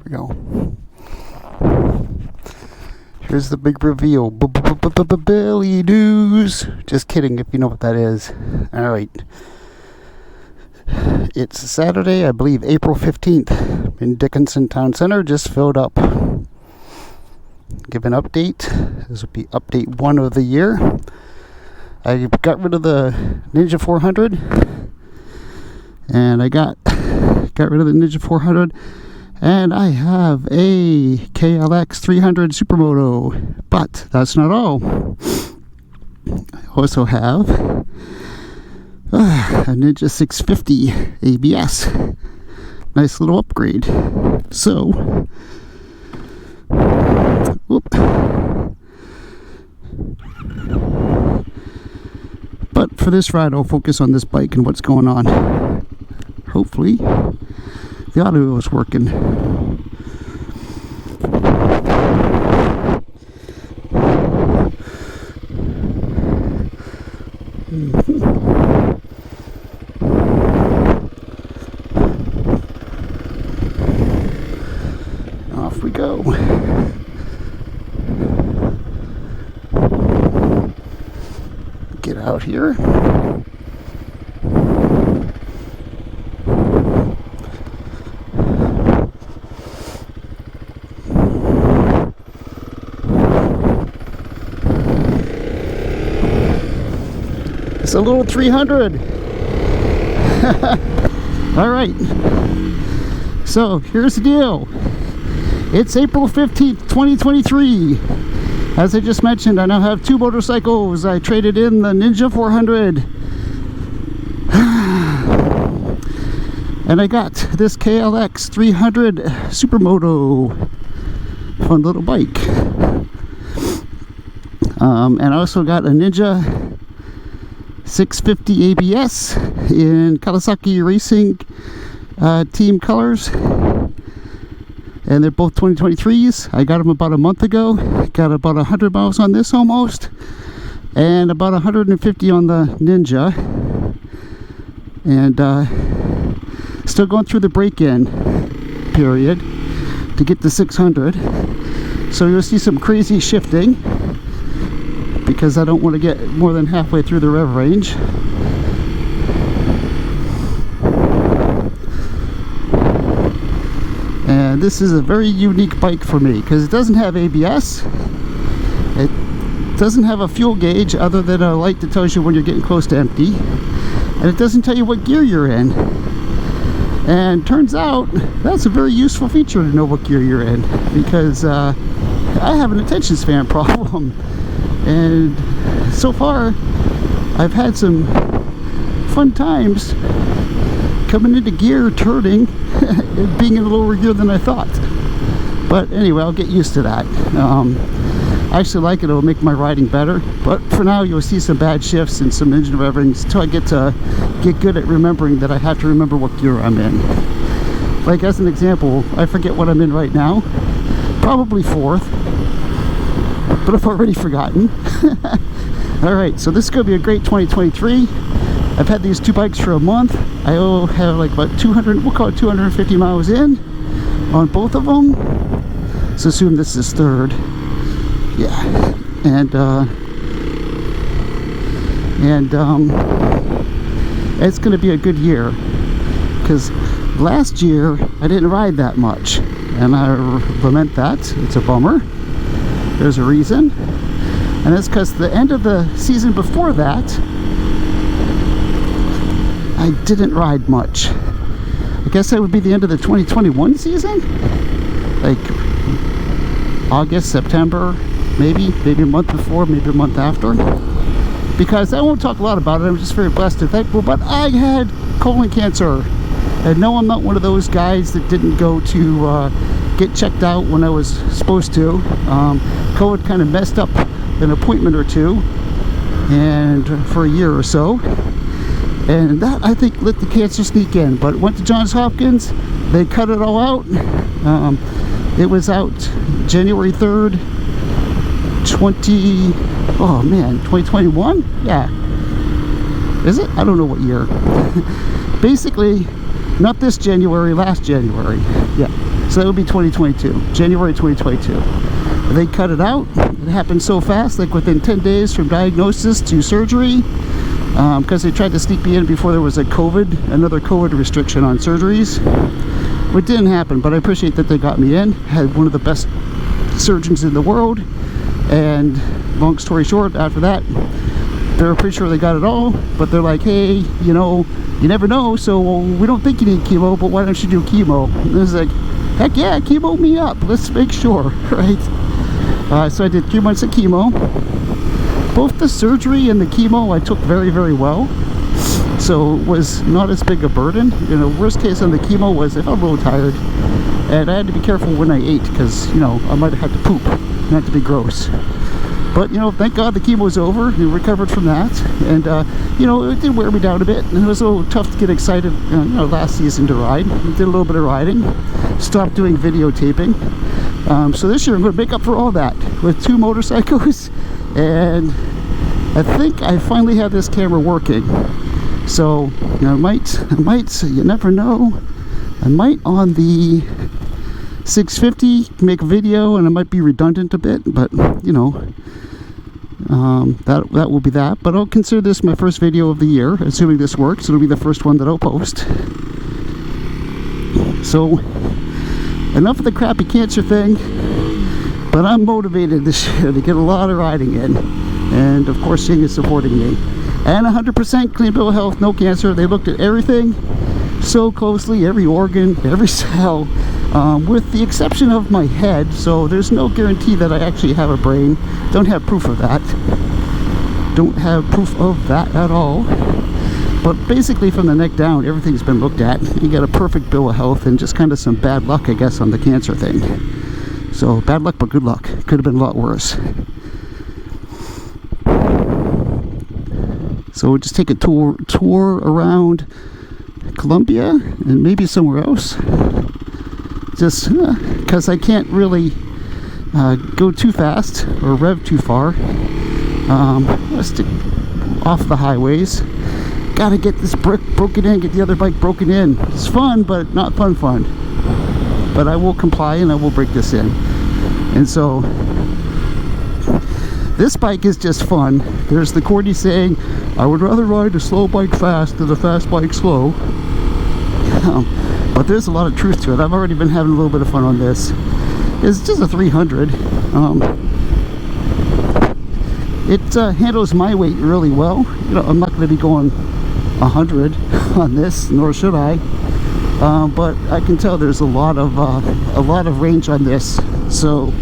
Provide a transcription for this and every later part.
we go. Here's the big reveal. Billy News. Just kidding, if you know what that is. Alright. It's Saturday, I believe April 15th in Dickinson Town Center. Just filled up. Give an update. This will be update 1 of the year. I got rid of the Ninja 400. And I got rid of the Ninja 400. And I have a KLX300 Supermoto. But that's not all. I also have a Ninja 650 ABS. Nice little upgrade. So, whoop. But for this ride, I'll focus on this bike and what's going on. Hopefully, the audio is working. Off we go. Get out here. It's a little 300. All right. So here's the deal. It's April 15th, 2023. As I just mentioned, I now have 2 motorcycles. I traded in the Ninja 400. And I got this KLX300 Supermoto. Fun little bike. And I also got a Ninja 650 ABS in Kawasaki Racing team colors. And they're both 2023s. I got them about a month ago. Got about 100 miles on this almost. And about 150 on the Ninja. And still going through the break-in period to get to 600. So you'll see some crazy shifting, because I don't want to get more than halfway through the rev range. And this is a very unique bike for me because it doesn't have ABS. It doesn't have a fuel gauge other than a light that tells you when you're getting close to empty. And it doesn't tell you what gear you're in. And turns out that's a very useful feature to know what gear you're in, because I have an attention span problem. And so far I've had some fun times coming into gear, turning, being in a lower gear than I thought. But anyway, I'll get used to that. I actually like it. It'll make my riding better. But for now, you'll see some bad shifts and some engine revvings until I get good at remembering that I have to remember what gear I'm in. Like as an example, I forget what I'm in right now. Probably 4th. But I've already forgotten. Alright, so this is going to be a great 2023. I've had these 2 bikes for a month. I have like about 200, we'll call it 250 miles in on both of them. So assume this is 3rd. Yeah. And it's going to be a good year, because last year I didn't ride that much, and I lament that. It's a bummer. There's a reason, and it's because the end of the season before that I didn't ride much. I guess that would be the end of the 2021 season, like August, September, maybe a month before, maybe a month after, because I won't talk a lot about it. I'm just very blessed and thankful, but I had colon cancer, and no, I'm not one of those guys that didn't go to get checked out when I was supposed to. COVID kind of messed up an appointment or 2, and for a year or so, and that I think let the cancer sneak in. But went to Johns Hopkins, they cut it all out. It was out January 3rd, 2021? Yeah. Is it? I don't know what year. Basically, not this January, last January. Yeah. So that would be 2022, January 2022. They cut it out. It happened so fast, like within 10 days from diagnosis to surgery, because they tried to sneak me in before there was another COVID restriction on surgeries. It didn't happen, but I appreciate that they got me in. Had one of the best surgeons in the world, and long story short, after that, they were pretty sure they got it all, but they're like, hey, you know, you never know, so we don't think you need chemo, but why don't you do chemo? And it was like, heck yeah, chemo me up, let's make sure, right? So I did 3 months of chemo. Both the surgery and the chemo I took very, very well, so it was not as big a burden. You know, worst case on the chemo was if I'm a little tired, and I had to be careful when I ate, because, you know, I might have had to poop, not to be gross. But, you know, thank God the chemo's over. We recovered from that. And, you know, it did wear me down a bit. And it was a little tough to get excited, you know, last season to ride. Did a little bit of riding. Stopped doing videotaping. So this year I'm going to make up for all that with 2 motorcycles. And I think I finally have this camera working. So, you know, I might, you never know. I might on the 650 make a video, and it might be redundant a bit, but, you know, that will be that. But I'll consider this my first video of the year, assuming this works. It'll be the first one that I'll post. So enough of the crappy cancer thing, but I'm motivated this year to get a lot of riding in, and of course Ying is supporting me, and 100% clean bill of health, no cancer. They looked at everything so closely, every organ, every cell, with the exception of my head. So there's no guarantee that I actually have a brain. Don't have proof of that. Don't have proof of that at all. But basically from the neck down, everything's been looked at. You got a perfect bill of health, and just kind of some bad luck, I guess, on the cancer thing. So bad luck, but good luck. Could have been a lot worse. So we'll just take a tour around Columbia and maybe somewhere else. Just because I can't really go too fast or rev too far. Let's stick off the highways. Gotta get this brick broken in, get the other bike broken in. It's fun, but not fun. But I will comply and I will break this in. And so this bike is just fun. There's the Cordy saying, I would rather ride a slow bike fast than a fast bike slow. But there's a lot of truth to it. I've already been having a little bit of fun on this. It's just a 300. It handles my weight really well. You know, I'm not going to be going 100 on this, nor should I. But I can tell there's a lot of range on this. So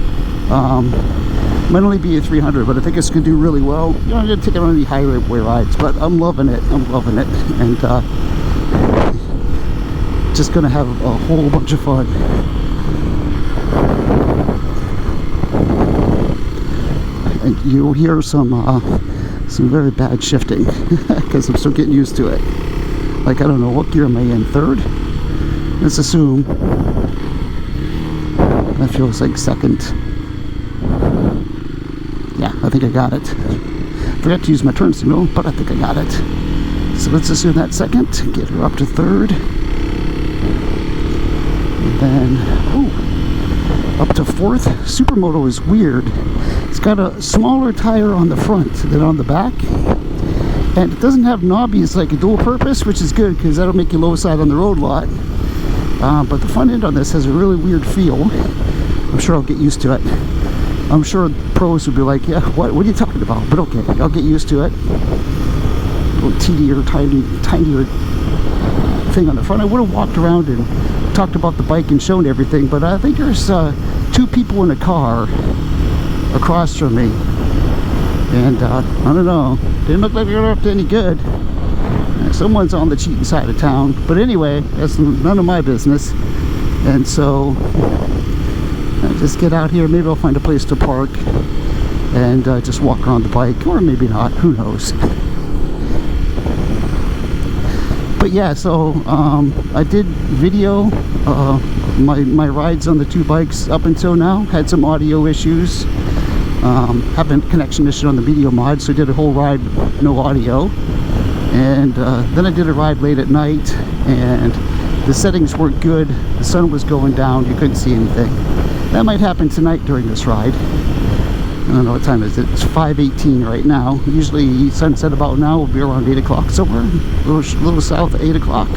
might only be a 300, but I think it's going to do really well. You know, I'm going to take it on any highway rides, but I'm loving it. And just going to have a whole bunch of fun. And you'll hear some very bad shifting because I'm still getting used to it. Like, I don't know, what gear am I in? 3rd? Let's assume that feels like 2nd. Yeah, I think I got it. Forgot to use my turn signal, but I think I got it. So let's assume that 2nd, get her up to 3rd. And then, up to 4th. Supermoto is weird. It's got a smaller tire on the front than on the back. And it doesn't have knobbies like a dual purpose, which is good because that'll make you low side on the road a lot. But the front end on this has a really weird feel. I'm sure I'll get used to it. I'm sure pros will be like, yeah, what are you talking about? But okay, I'll get used to it. A little tinier thing on the front. I would have walked around and talked about the bike and shown everything, but I think there's 2 people in a car across from me. And I don't know, didn't look like they were up to any good. Someone's on the cheating side of town. But anyway, that's none of my business. And so I just get out here. Maybe I'll find a place to park and just walk around the bike, or maybe not, who knows. But yeah, so I did video my rides on the 2 bikes up until now. Had some audio issues. Have a connection issue on the video mod, so I did a whole ride no audio. And then I did a ride late at night, and the settings weren't good, the sun was going down, you couldn't see anything. That might happen tonight during this ride. I don't know what time is it. It's 5:18 right now. Usually sunset about now will be around 8 o'clock somewhere, a little south of 8 o'clock.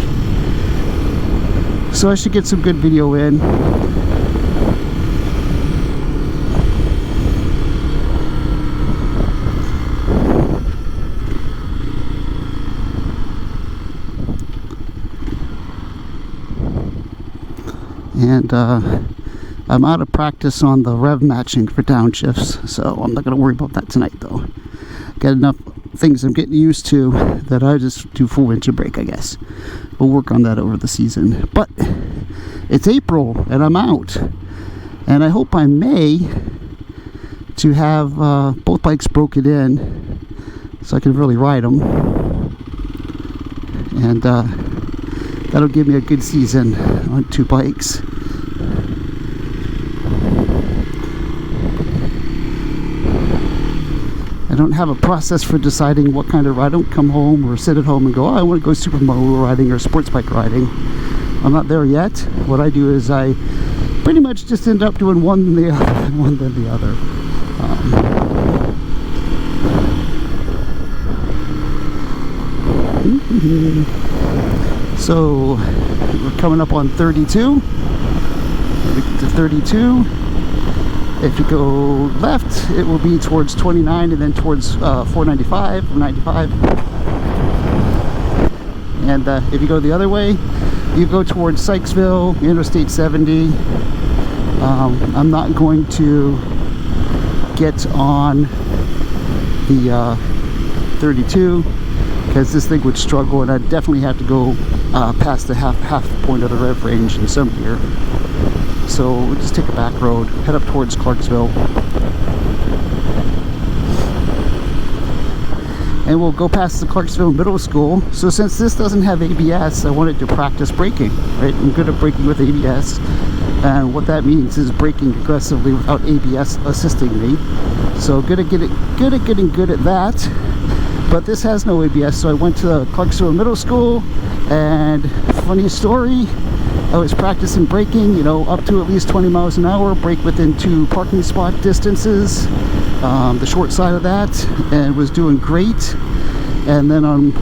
So I should get some good video in. And I'm out of practice on the rev matching for downshifts, so I'm not going to worry about that tonight though. Got enough things I'm getting used to that I just do full engine brake, I guess. We'll work on that over the season. But it's April and I'm out, and I hope by May to have both bikes broken in so I can really ride them, and that'll give me a good season on 2 bikes. I don't have a process for deciding what kind of ride. I don't come home or sit at home and go, oh, I want to go supermoto riding or sports bike riding. I'm not there yet. What I do is I pretty much just end up doing one then the other, one then the other. So we're coming up on 32. We get to 32. If you go left, it will be towards 29 and then towards 495 or 95. And if you go the other way, you go towards Sykesville, Interstate 70. I'm not going to get on the 32 because this thing would struggle, and I'd definitely have to go past the half point of the rev range in some gear. So we'll just take a back road, head up towards Clarksville, and we'll go past the Clarksville Middle School. So since this doesn't have ABS, I wanted to practice braking, right? I'm good at braking with ABS, and what that means is braking aggressively without ABS assisting me. So good at getting good at that. But this has no ABS, so I went to the Clarksville Middle School, and funny story, I was practicing braking, you know, up to at least 20 miles an hour, brake within 2 parking spot distances, the short side of that, and was doing great. And then on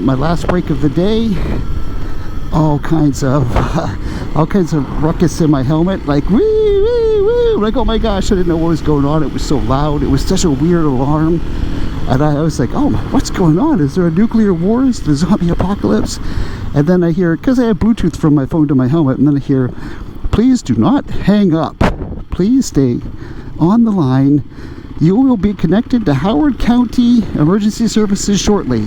my last brake of the day, all kinds of ruckus in my helmet, like wee wee wee, like oh my gosh, I didn't know what was going on. It was so loud. It was such a weird alarm. And I was like, oh, what's going on? Is there a nuclear war? Is the zombie apocalypse? And then I hear, because I have Bluetooth from my phone to my helmet, and then I hear, please do not hang up. Please stay on the line. You will be connected to Howard County Emergency Services shortly.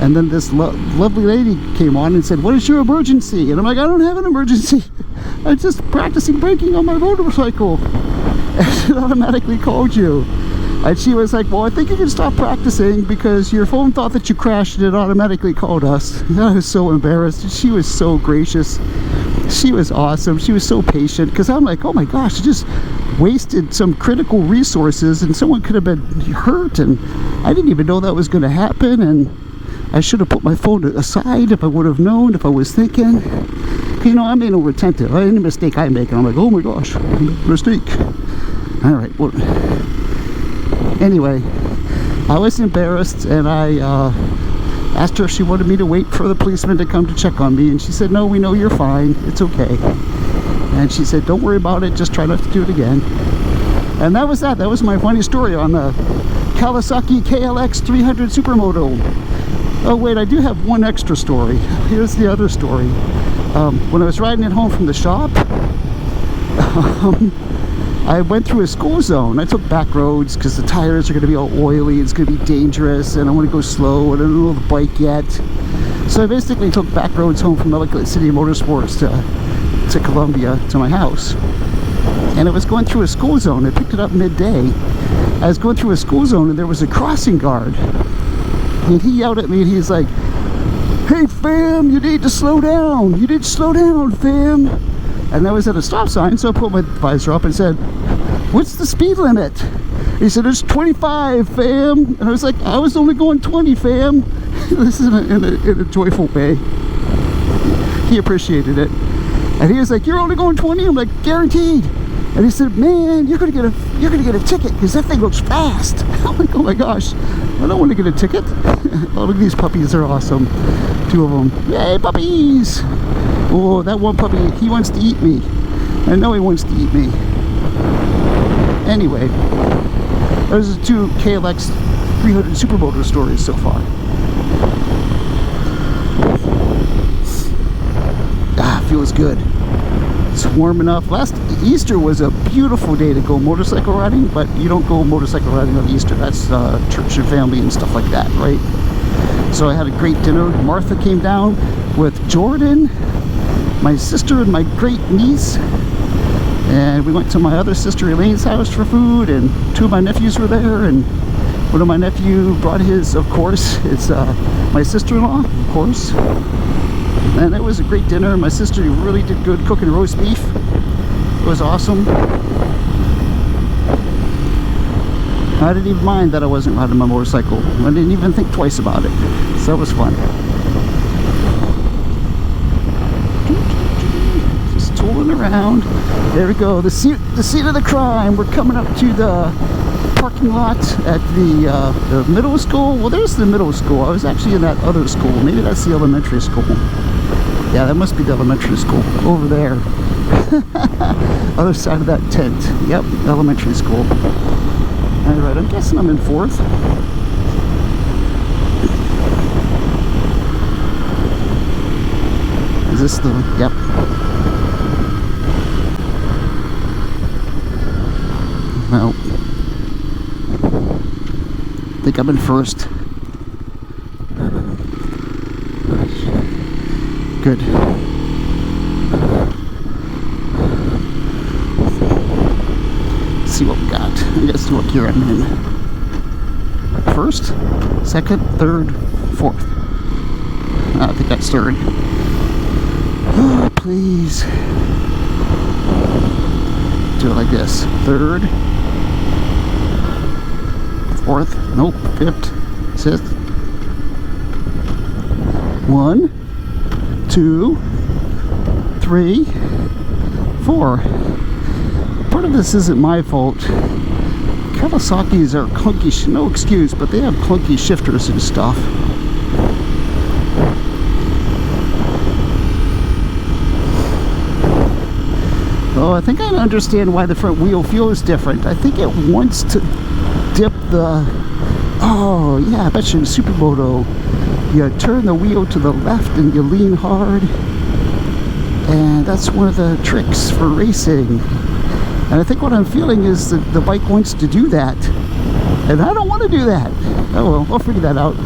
And then this lovely lady came on and said, what is your emergency? And I'm like, I don't have an emergency. I'm just practicing braking on my motorcycle. And it automatically called you. And she was like, well, I think you can stop practicing because your phone thought that you crashed and it automatically called us. And I was so embarrassed. She was so gracious. She was awesome. She was so patient, because I'm like, oh my gosh, I just wasted some critical resources and someone could have been hurt, and I didn't even know that was going to happen, and I should have put my phone aside if I would have known, if I was thinking. You know, I'm being retentive. Any mistake I make, and I'm like, oh my gosh, mistake. All right, well, anyway, I was embarrassed, and I asked her if she wanted me to wait for the policeman to come to check on me, and she said, no, we know you're fine, it's okay. And she said, don't worry about it, just try not to do it again. And that was that. That was my funny story on the Kawasaki KLX300 Supermoto. Oh wait, I do have one extra story. Here's the other story. When I was riding it home from the shop, I went through a school zone. I took back roads because the tires are going to be all oily, it's going to be dangerous, and I want to go slow, and I don't know the bike yet. So I basically took back roads home from Ellicott City Motorsports to Columbia, to my house. And I was going through a school zone. I picked it up midday. I was going through a school zone, and there was a crossing guard. And he yelled at me, and he's like, hey fam, you need to slow down. You need to slow down, fam. And I was at a stop sign, so I put my visor up and said, what's the speed limit? He said, it's 25, fam. And I was like, I was only going 20, fam. This is in a joyful way. He appreciated it. And he was like, "You're only going 20?" I'm like, "Guaranteed." And he said, "Man, you're gonna get a ticket because that thing looks fast." I'm like, "Oh my gosh, I don't want to get a ticket." Oh, look at these puppies, they're awesome. 2 of them. Yay, puppies! Oh, that one puppy, he wants to eat me. I know he wants to eat me. Anyway, those are 2 KLX300 Supermoto stories so far. Ah, feels good. It's warm enough. Last Easter was a beautiful day to go motorcycle riding, but you don't go motorcycle riding on Easter. That's church and family and stuff like that, right? So I had a great dinner. Martha came down with Jordan, my sister, and my great niece. And we went to my other sister Elaine's house for food, and 2 of my nephews were there, and one of my nephew brought his, of course. It's my sister-in-law, of course. And it was a great dinner. My sister really did good cooking roast beef. It was awesome. I didn't even mind that I wasn't riding my motorcycle. I didn't even think twice about it. So it was fun. Just tooling around. There we go. The seat of the crime. We're coming up to the parking lot at the middle school. Well, there's the middle school. I was actually in that other school. Maybe that's the elementary school. Yeah, that must be the elementary school over there. Other side of that tent. Yep, elementary school. Alright, I'm guessing I'm in 4th. Is this the... Yep. Well, I think I'm in 1st. Good. Let's see what we got. I guess what gear I'm in. 1st, 2nd, 3rd, 4th. I think that's 3rd. Oh, please. Do it like this. 3rd, 4th, nope, 5th, 6th. 1, 2, 3, 4. Part of this isn't my fault. Kawasaki's are clunky, no excuse, but they have clunky shifters and stuff. Oh, I think I understand why the front wheel feels different. I think it wants to dip the... Oh, yeah, I bet you in Supermoto, you turn the wheel to the left and you lean hard. And that's one of the tricks for racing. And I think what I'm feeling is that the bike wants to do that. And I don't want to do that. Oh well, I'll figure that out.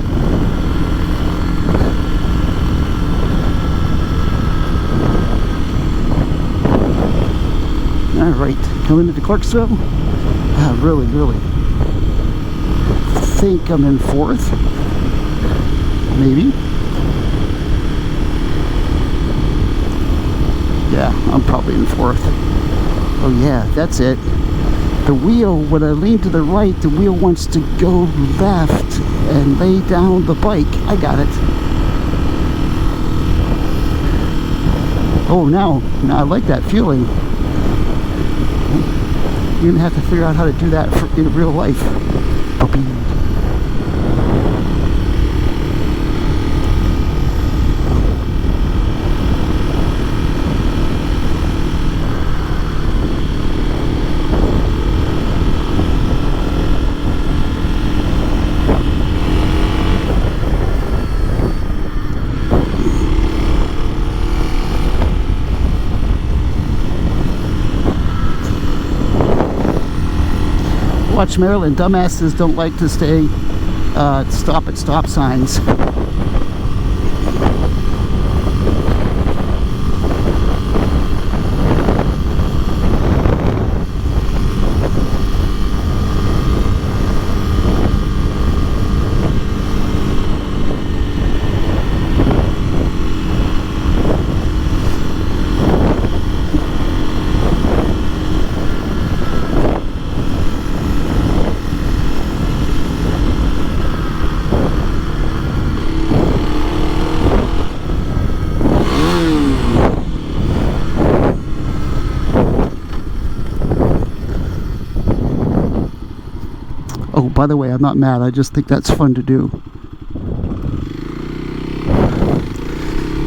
Alright, coming into Clarksville. I really think I'm in 4th. Maybe. Yeah, I'm probably in 4th. Oh yeah, that's it. The wheel, when I lean to the right, the wheel wants to go left and lay down the bike. I got it. Oh, now I like that feeling. You're gonna have to figure out how to do that in real life. Puppy. Watch Maryland, dumbasses don't like to stay stop at stop signs. Oh, by the way, I'm not mad. I just think that's fun to do.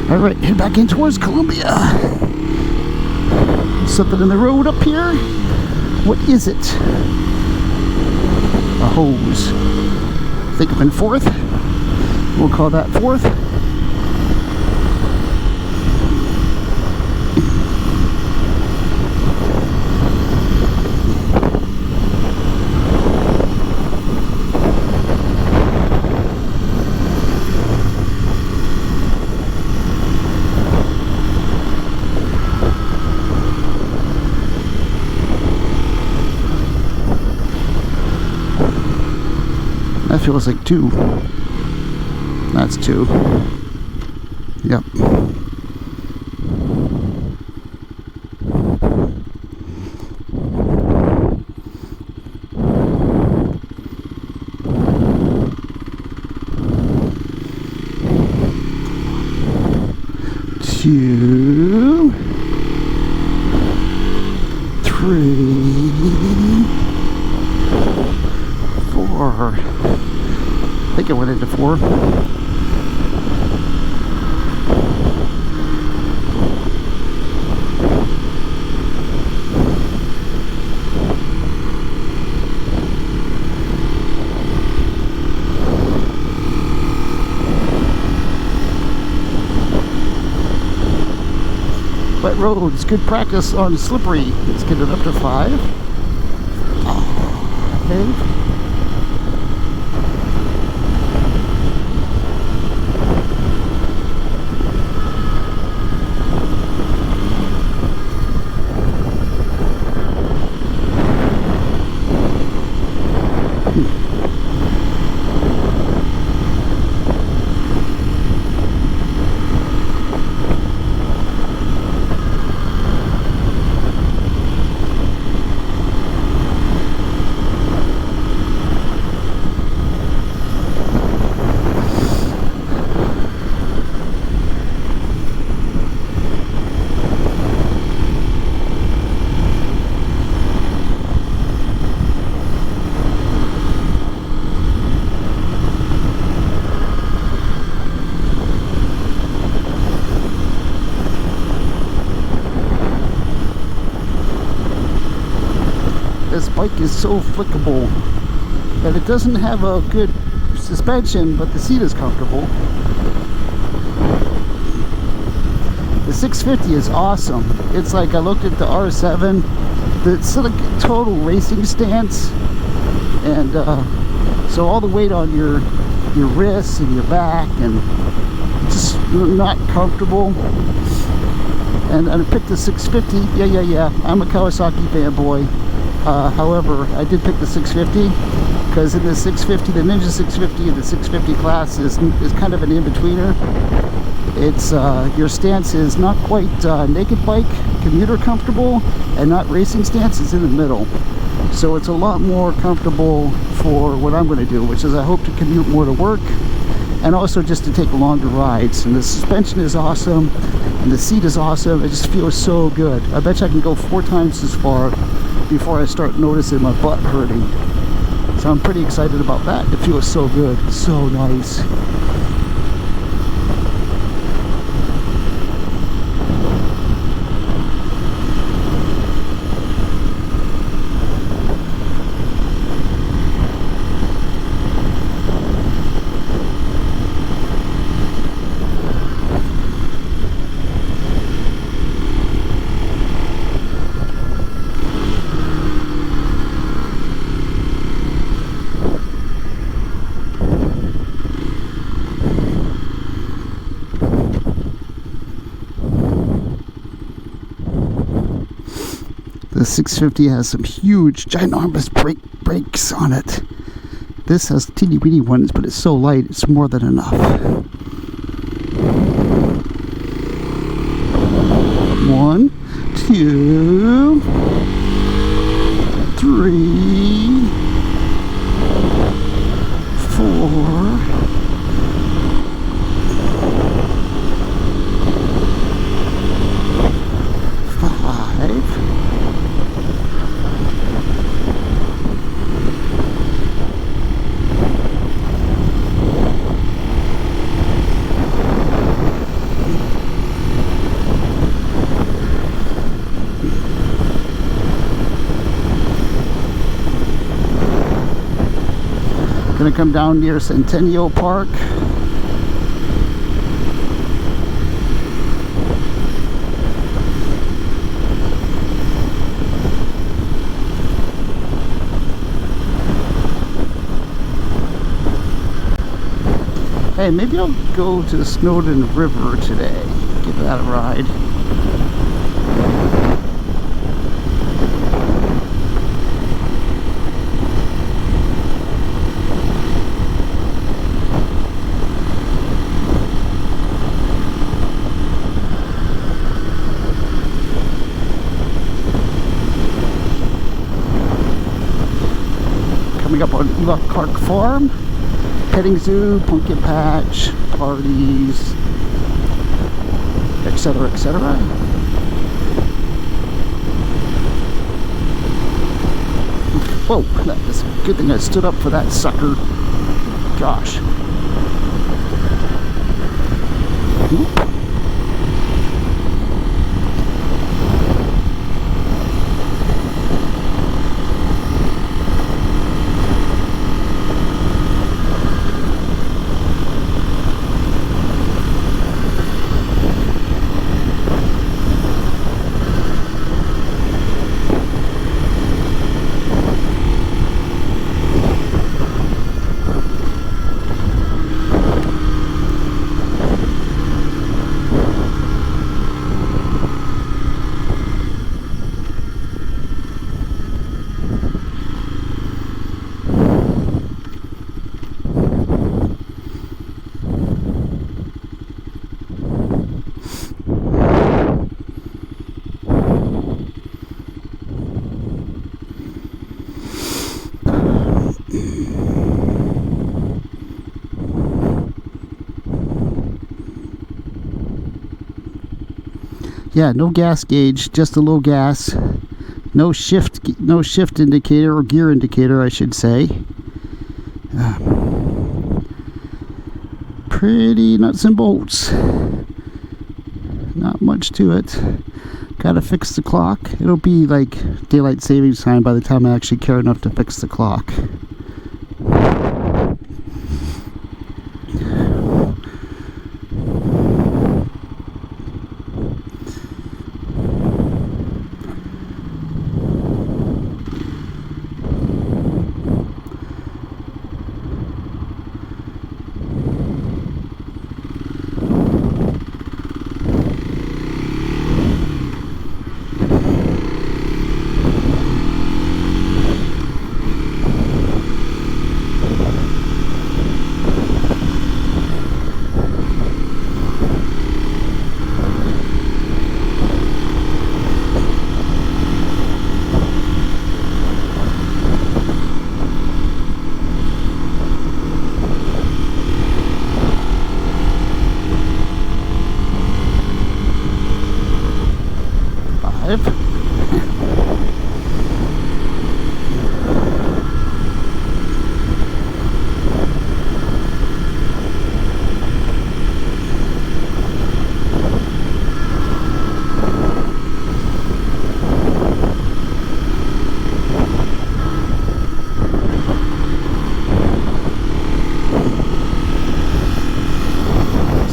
All right, head back in towards Columbia. Something in the road up here. What is it? A hose. I think I'm in fourth. We'll call that fourth. That feels like 2. That's 2. Yep. Two, 3, 4. I think I went into 4. Wet roads, good practice on slippery. Let's get it up to 5. Okay. This bike is so flickable that it doesn't have a good suspension, but the seat is comfortable. The 650 is awesome. It's like, I looked at the R7, it's like a total racing stance, and so all the weight on your wrists and your back, and just not comfortable. And I picked the 650. Yeah. I'm a Kawasaki fanboy. However, I did pick the 650 because in the 650, the Ninja 650 and the 650 class is kind of an in-betweener. It's your stance is not quite naked bike, commuter comfortable, and not racing stance. It's in the middle. So it's a lot more comfortable for what I'm going to do, which is I hope to commute more to work and also just to take longer rides. And the suspension is awesome and the seat is awesome. It just feels so good. I bet you I can go 4 times as far before I start noticing my butt hurting. So I'm pretty excited about that. It feels so good, so nice. The 650 has some huge, ginormous brakes on it. This has teeny weeny ones, but it's so light, it's more than enough. 1, 2, 3, 4. 5. Gonna come down near Centennial Park. Hey, maybe I'll go to the Snowden River today. Give that a ride. Coming up on Clark Farm. Petting zoo, pumpkin patch, parties, etc., etc. Whoa, that is a good thing I stood up for that sucker. Gosh. Whoop. Yeah, no gas gauge, just a low gas. No shift indicator, or gear indicator, I should say. Pretty nuts and bolts. Not much to it. Gotta fix the clock. It'll be like daylight savings time by the time I actually care enough to fix the clock.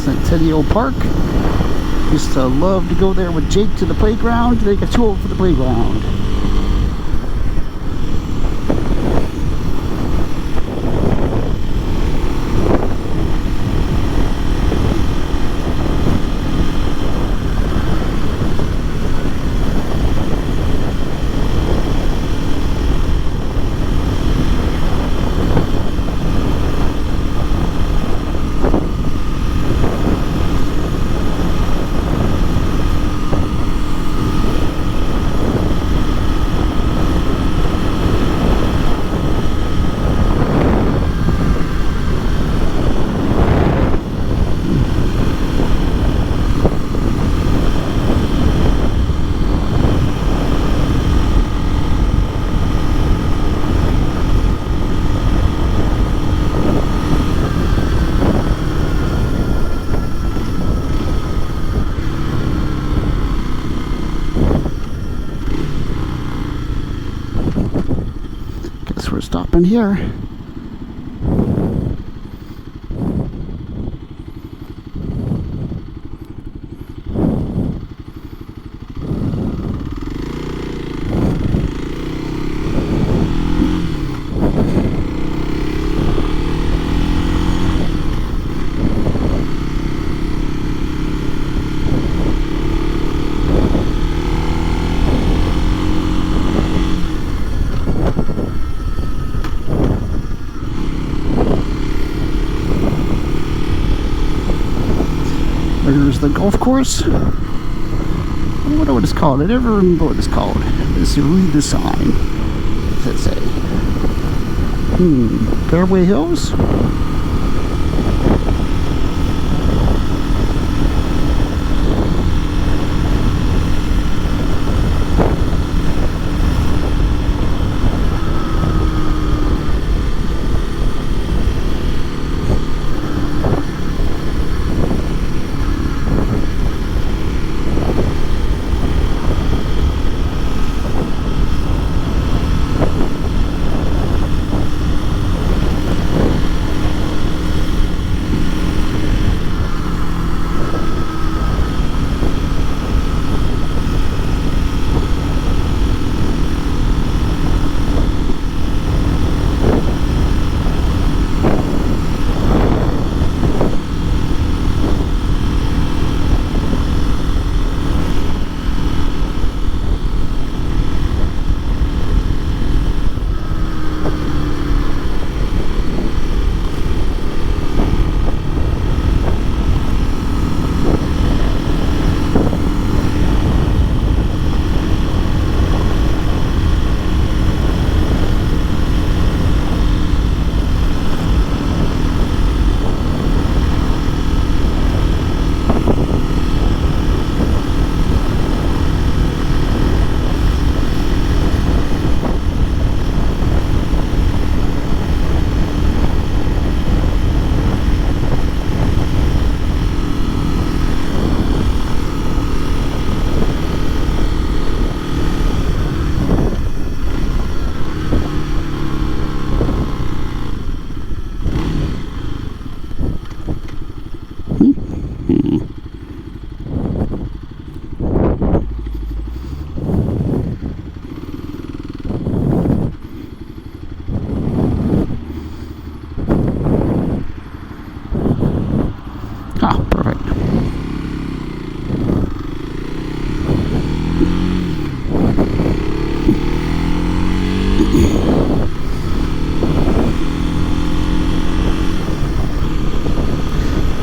Centennial Park. Used to love to go there with Jake to the playground. They got too old for the playground. Guess we're stopping here. the golf course. I wonder what it's called. I never remember what it's called. Let's read the sign. What does it say? Fairway Hills?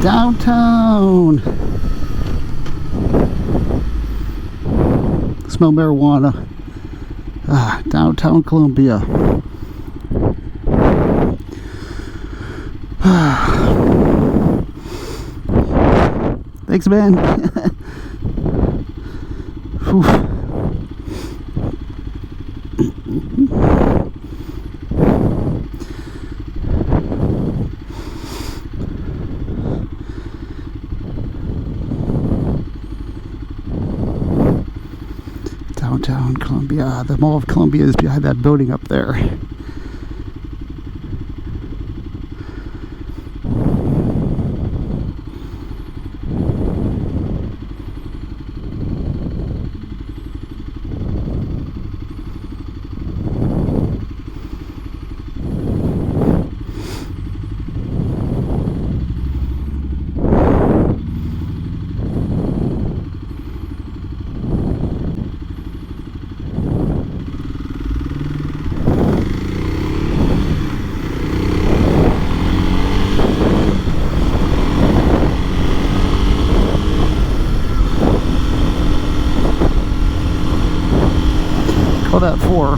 Downtown. Smell marijuana. Downtown Columbia. Thanks, man. Downtown Columbia. The Mall of Columbia is behind that building up there. Call that 4.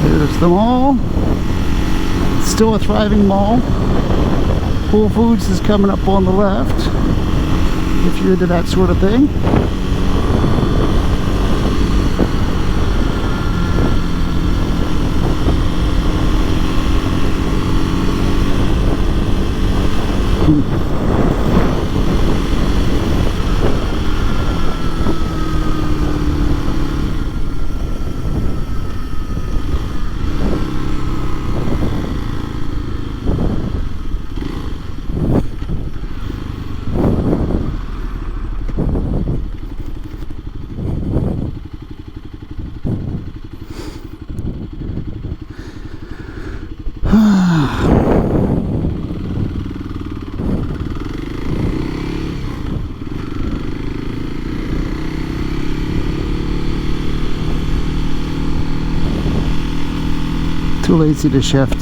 There's the mall. It's still a thriving mall. Whole Foods is coming up on the left, if you're into that sort of thing. Too lazy to shift.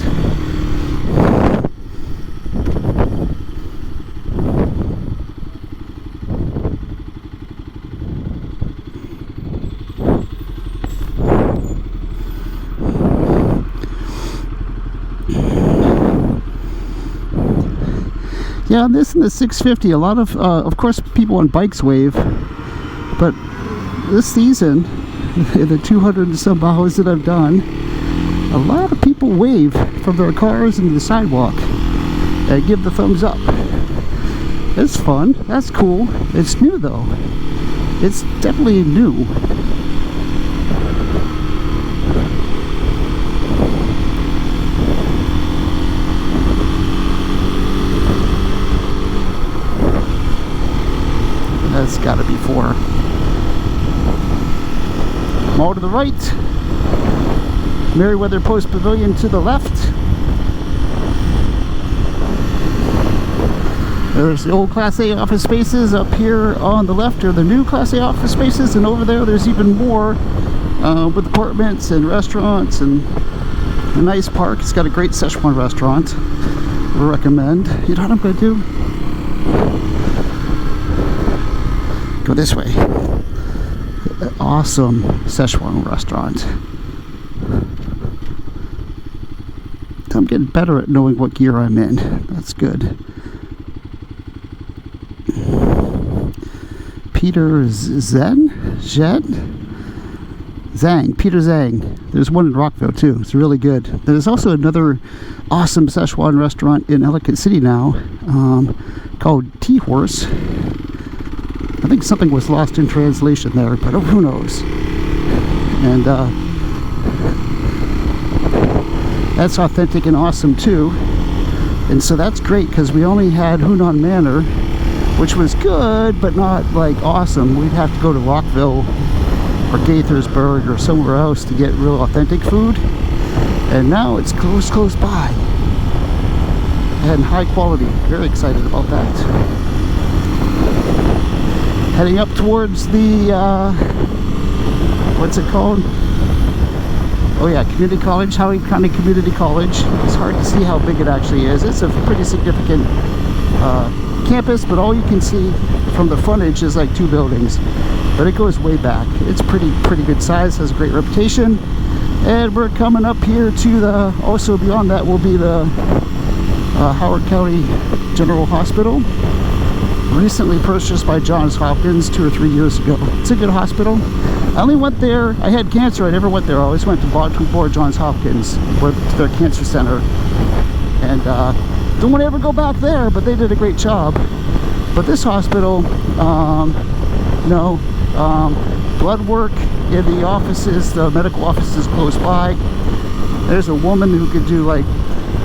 Yeah, on this and the 650, a lot of course, people on bikes wave, but this season, the 200 and some miles that I've done, a lot of people wave from their cars into the sidewalk and give the thumbs up. It's fun. That's cool. It's new though. It's definitely new. That's got to be 4. Mall to the right. Meriwether Post Pavilion to the left. There's the old Class A office spaces up here on the left, are the new Class A office spaces, and over there there's even more with apartments and restaurants and a nice park. It's got a great Szechuan restaurant. I recommend. You know what I'm going to do? Go this way. Awesome Szechuan restaurant. I'm getting better at knowing what gear I'm in. That's good. Peter Zhang? Peter Zhang. There's one in Rockville too. It's really good. There's also another awesome Szechuan restaurant in Ellicott City now called Tea Horse. I think something was lost in translation there, but who knows. And that's authentic and awesome too. And so that's great because we only had Hunan Manor, which was good but not like awesome. We'd have to go to Rockville or Gaithersburg or somewhere else to get real authentic food. And now it's close by and high quality. Very excited about that. Heading up towards the what's it called? Oh yeah, Community College, Howard County Community College. It's hard to see how big it actually is. It's a pretty significant campus, but all you can see from the frontage is like 2 buildings. But it goes way back. It's pretty good size, has a great reputation. And we're coming up here to the, also beyond that will be the Howard County General Hospital. Recently purchased by Johns Hopkins 2 or 3 years ago. It's a good hospital. I only went there, I had cancer, I never went there. I always went to Baltimore Johns Hopkins, to their cancer center. And don't want to ever go back there, but they did a great job. But this hospital, blood work in the offices, the medical offices close by. There's a woman who could do like,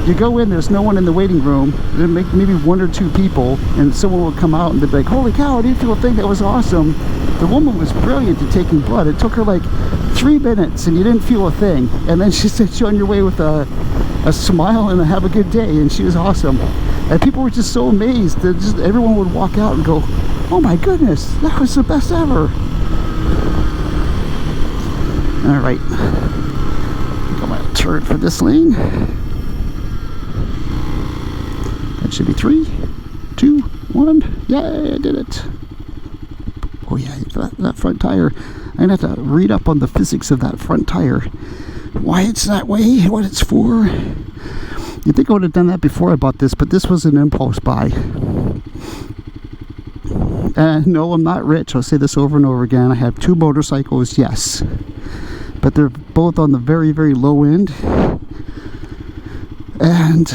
you go in, there's no one in the waiting room, then maybe 1 or 2 people, and someone will come out and they'd be like, holy cow, I didn't feel a thing, that was awesome. The woman was brilliant at taking blood. It took her like 3 minutes and you didn't feel a thing, and then she sent you on your way with a smile and a have a good day, and she was awesome. And people were just so amazed that just everyone would walk out and go, oh my goodness, that was the best ever. Alright, I think I'm going to turn for this lane. That should be 3, 2, 1. Yay, I did it. Oh yeah, that front tire. I'm going to have to read up on the physics of that front tire. Why it's that way, what it's for. You'd think I would have done that before I bought this, but this was an impulse buy. And no, I'm not rich. I'll say this over and over again. I have 2 motorcycles, yes. But they're both on the very, very low end. And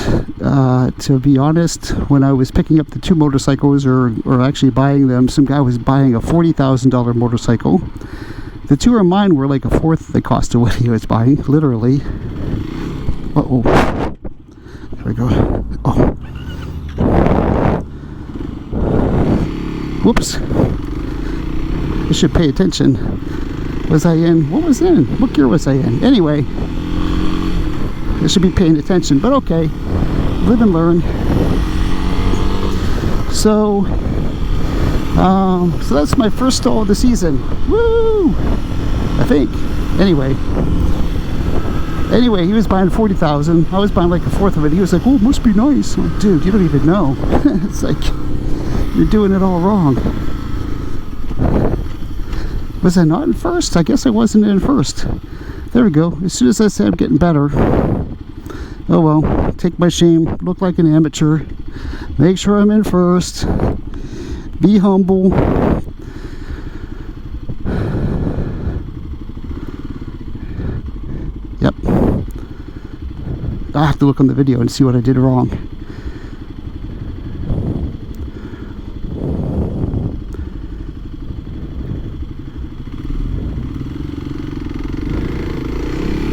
to be honest, when I was picking up the 2 motorcycles, or actually buying them, some guy was buying a $40,000 motorcycle. The 2 of mine were like 1/4 the cost of what he was buying, literally. Uh-oh. There we go. Oh. Whoops. I should pay attention. Was I in? What was in? What gear was I in? Anyway. I should be paying attention, but okay. Live and learn. So that's my first stall of the season. Woo! I think. Anyway. Anyway, he was buying 40,000. I was buying like a fourth of it. He was like, "Oh, it must be nice." I'm like, dude, you don't even know. It's like, you're doing it all wrong. Was I not in first? I guess I wasn't in first. There we go. As soon as I said I'm getting better. Oh well, take my shame, look like an amateur. Make sure I'm in first. Be humble. Yep. I have to look on the video and see what I did wrong.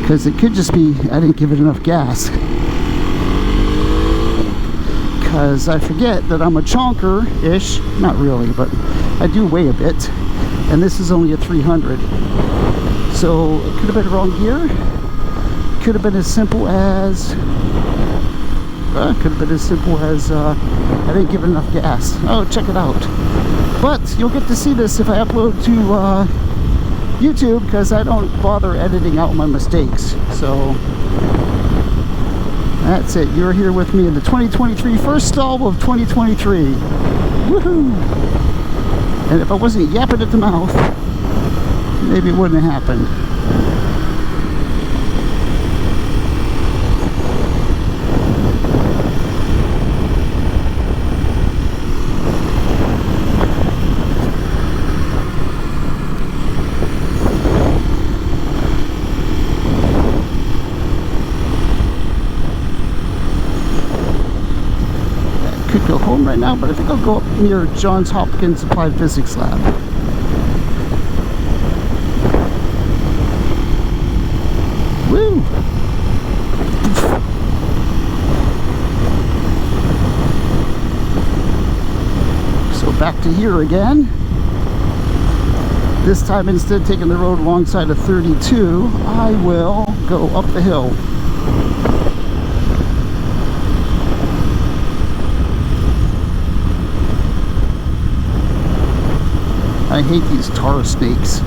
Because it could just be I didn't give it enough gas. Because I forget that I'm a chonker-ish. Not really, but I do weigh a bit. And this is only a 300. So it could have been wrong gear. Could have been as simple as I didn't give it enough gas. Oh, check it out. But you'll get to see this if I upload to YouTube, because I don't bother editing out my mistakes. So that's it. You're here with me in the 2023 first stall of 2023. Woohoo! And if I wasn't yapping at the mouth, maybe it wouldn't have happened. Go home right now, but I think I'll go up near Johns Hopkins Applied Physics Lab. Woo! So back to here again. This time, instead of taking the road alongside of 32, I will go up the hill. I hate these tar snakes.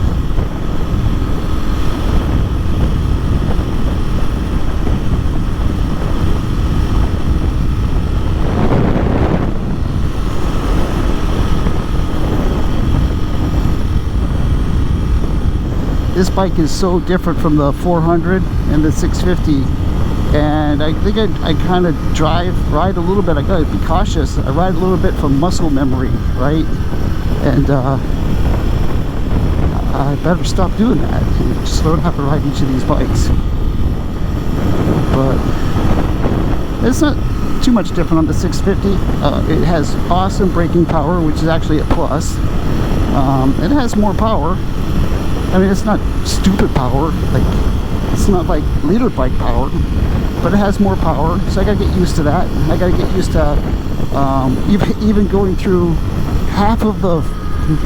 This bike is so different from the 400 and the 650, and I think I kind of ride a little bit. I gotta be cautious. I ride a little bit from muscle memory, right? And I better stop doing that and just learn how to ride each of these bikes. But it's not too much different on the 650. It has awesome braking power, which is actually a plus. It has more power. I mean, it's not stupid power, like it's not like leader bike power, but it has more power, so I gotta get used to that. I gotta get used to even going through half of the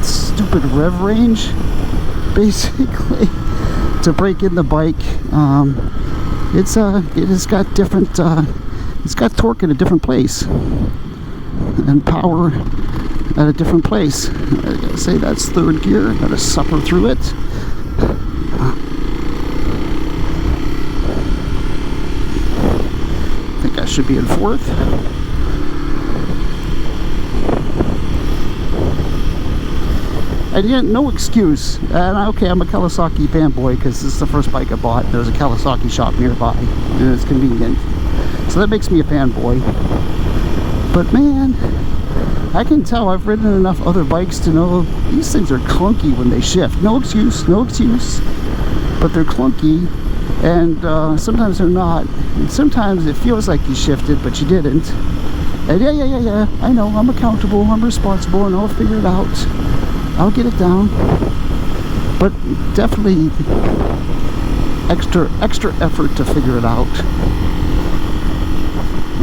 stupid rev range, basically, to break in the bike. It has got different, it's got torque in a different place, and power at a different place. I gotta say, that's third gear. I gotta suffer through it. I think I should be in fourth. And yet, no excuse. And okay, I'm a Kawasaki fanboy because this is the first bike I bought. There's a Kawasaki shop nearby, and it's convenient. So that makes me a fanboy. But man, I can tell I've ridden enough other bikes to know these things are clunky when they shift. No excuse, no excuse. But they're clunky, and sometimes they're not. And sometimes it feels like you shifted, but you didn't. And yeah, I know, I'm accountable, I'm responsible, and I'll figure it out. I'll get it down. But definitely extra effort to figure it out.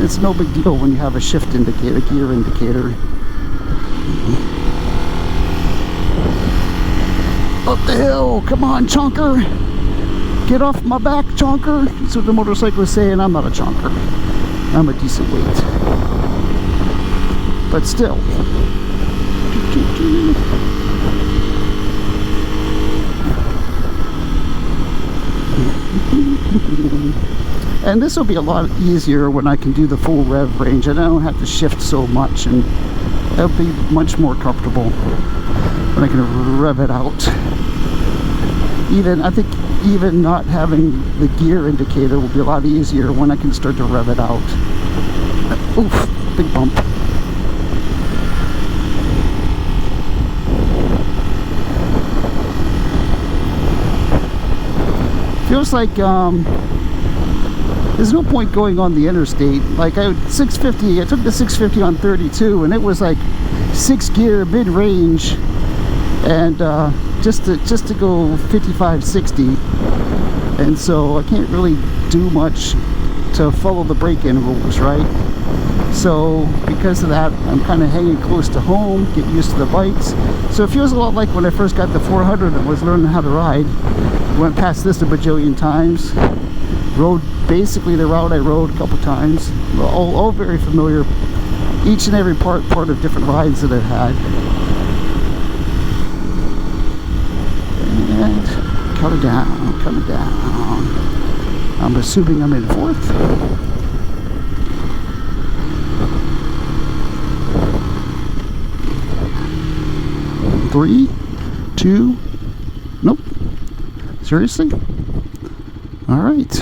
It's no big deal when you have a shift indicator, gear indicator. Up the hill, come on, chonker. Get off my back, chonker. That's what the motorcycle is saying. I'm not a chonker. I'm a decent weight. But still. And this will be a lot easier when I can do the full rev range and I don't have to shift so much, and it'll be much more comfortable when I can rev it out. I think even not having the gear indicator will be a lot easier when I can start to rev it out. Oof, big bump. Feels like there's no point going on the interstate. Like I took the 650 on 32 and it was like 6 gear mid-range, and just to go 55, 60, and so I can't really do much to follow the break-in rules, right? So because of that, I'm kind of hanging close to home, get used to the bikes. So it feels a lot like when I first got the 400 and was learning how to ride. Went past this a bajillion times, rode basically the route I rode a couple times, all very familiar, each and every part of different rides that I've had. And coming down. I'm assuming I'm in 4th. 3, 2, nope. Seriously? All right.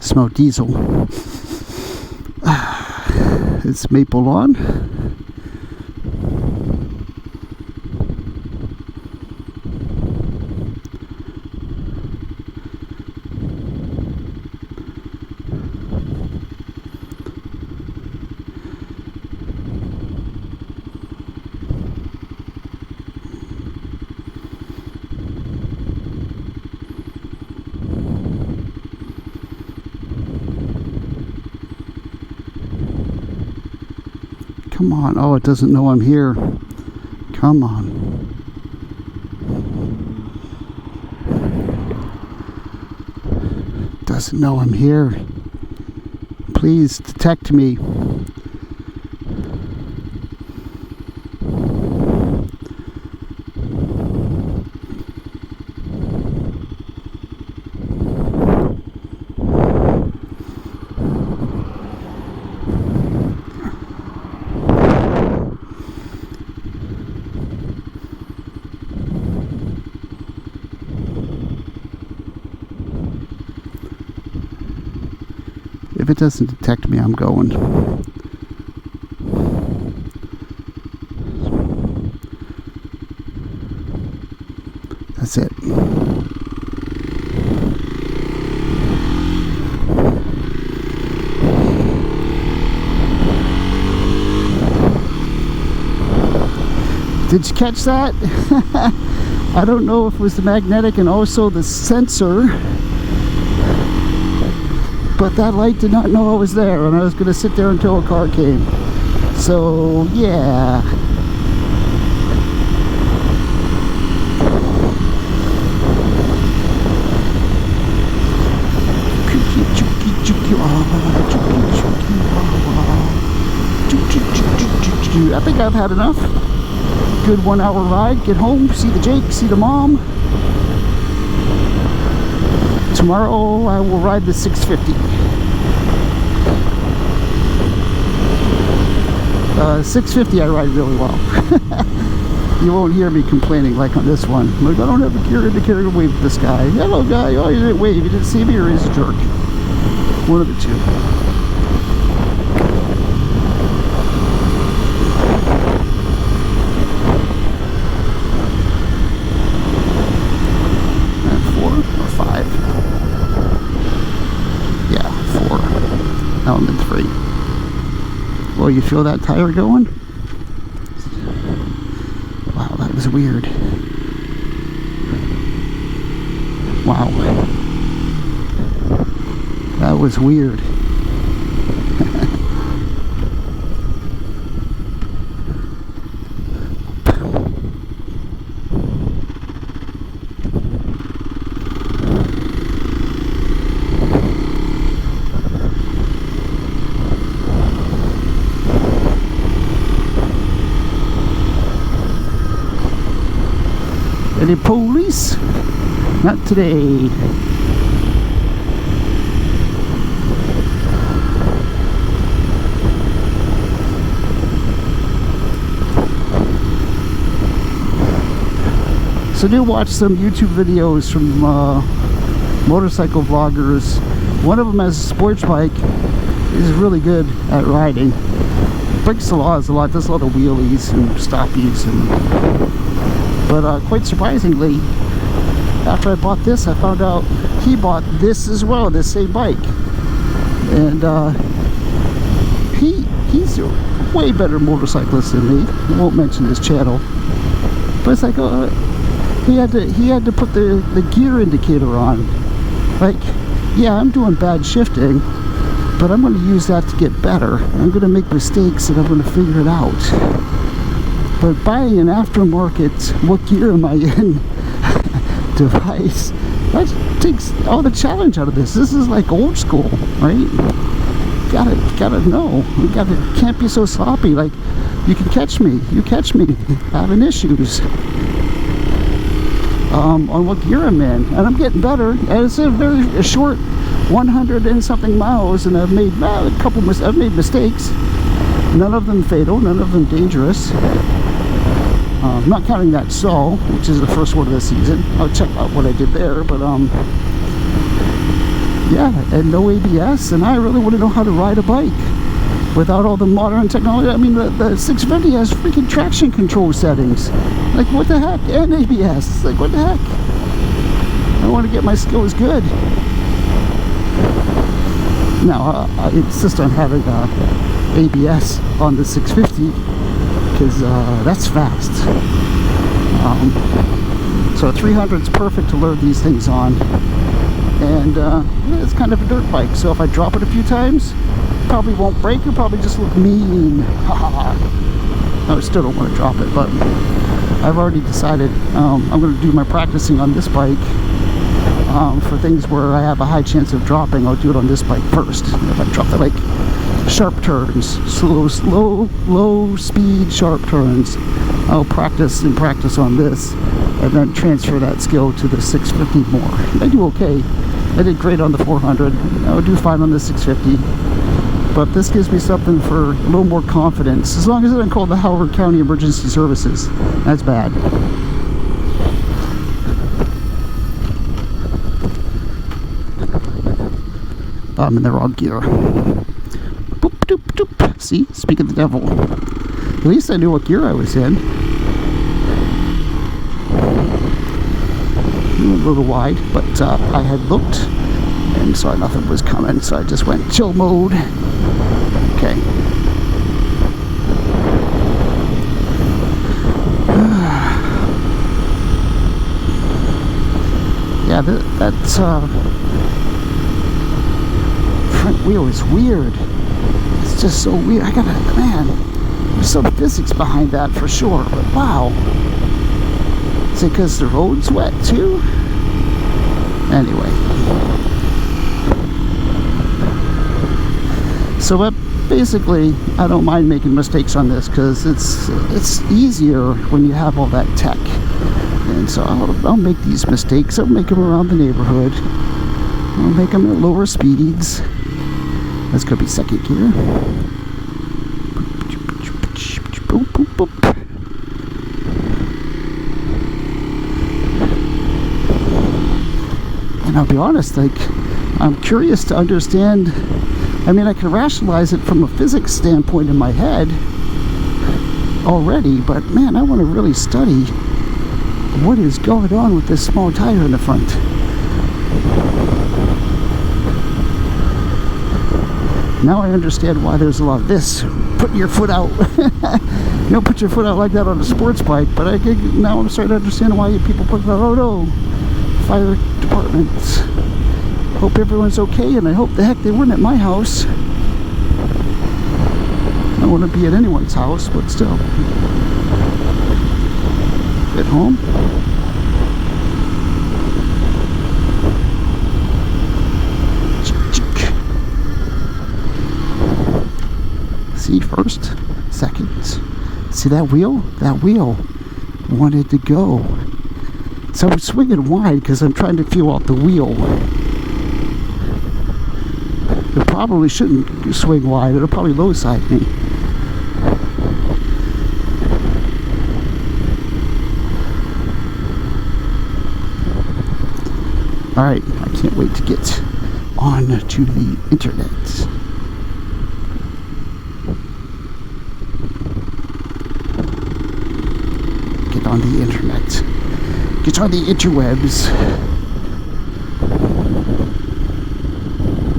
Smell diesel. It's maple lawn. Come on. Oh, it doesn't know I'm here. Come on. Doesn't know I'm here. Please detect me. If it doesn't detect me, I'm going. That's it. Did you catch that? I don't know if it was the magnetic and also the sensor, but that light did not know I was there, and I was going to sit there until a car came. So, yeah. I think I've had enough. Good 1 hour ride, get home, see the Jake, see the mom. Tomorrow I will ride the 650. 650 I ride really well. You won't hear me complaining like on this one. Like, I don't have a gear indicator to wave at this guy. Hello guy, oh you didn't wave, you didn't see me, or he's a jerk. One of the two. Element 3. Well, you feel that tire going? Wow, that was weird. Wow. That was weird. Any police? Not today. So I do watch some YouTube videos from motorcycle vloggers. One of them has a sports bike. Is really good at riding. Breaks the laws a lot. Does a lot of wheelies and stoppies. But quite surprisingly, after I bought this, I found out he bought this as well, this same bike. And he's a way better motorcyclist than me. I won't mention his channel. But it's like, he had to put the gear indicator on. Like, yeah, I'm doing bad shifting, but I'm going to use that to get better. I'm going to make mistakes and I'm going to figure it out. But buying an aftermarket, what gear am I in device, that takes all the challenge out of this. This is like old school, right? Gotta know. Can't be so sloppy. Like, you can catch me. You catch me having issues. On what gear I'm in, and I'm getting better. And it's a very short 100 and something miles, and I've made I've made mistakes. None of them fatal, none of them dangerous. Not counting that stall, which is the first one of the season. I'll check out what I did there, but yeah, and no ABS, and I really want to know how to ride a bike without all the modern technology. I mean, the 650 has freaking traction control settings. Like, what the heck? And ABS. It's like, what the heck? I want to get my skills good. Now, I insist on having ABS on the 650 because that's fast. So a 300 is perfect to load these things on. And it's kind of a dirt bike, so if I drop it a few times, probably won't break. It'll probably just look mean. No, I still don't want to drop it, but I've already decided I'm going to do my practicing on this bike. For things where I have a high chance of dropping, I'll do it on this bike first. If I drop the, like, sharp turns, low speed sharp turns, I'll practice on this and then transfer that skill to the 650 more. I do okay. I did great on the 400. I would do fine on the 650. But this gives me something for a little more confidence. As long as I don't call the Howard County Emergency Services. That's bad. I'm in the wrong gear. Boop, doop, doop. See? Speak of the devil. At least I knew what gear I was in. A little wide, but I had looked and saw nothing was coming, so I just went chill mode. Okay. Yeah, that's front wheel is weird. It's just so weird. Man, there's some physics behind that for sure, but wow. Is it because the road's wet too? Anyway. So basically, I don't mind making mistakes on this because it's easier when you have all that tech. And so I'll make these mistakes. I'll make them around the neighborhood. I'll make them at lower speeds. That's going to be second gear. Boop, boop, boop. And I'll be honest, like, I'm curious to understand. I mean, I can rationalize it from a physics standpoint in my head already, but man, I want to really study what is going on with this small tire in the front. Now I understand why there's a lot of this. Put your foot out. You don't put your foot out like that on a sports bike, but now I'm starting to understand why people put that. Oh no, fire departments. Hope everyone's okay, and I hope the heck they weren't at my house. I don't want to be at anyone's house, but still. Get home. See, first, second. See that wheel? That wheel wanted to go. So I'm swinging wide because I'm trying to feel out the wheel. It probably shouldn't swing wide. It'll probably low side me. Alright, I can't wait to get on to the internet. Get on the internet. Get on the interwebs.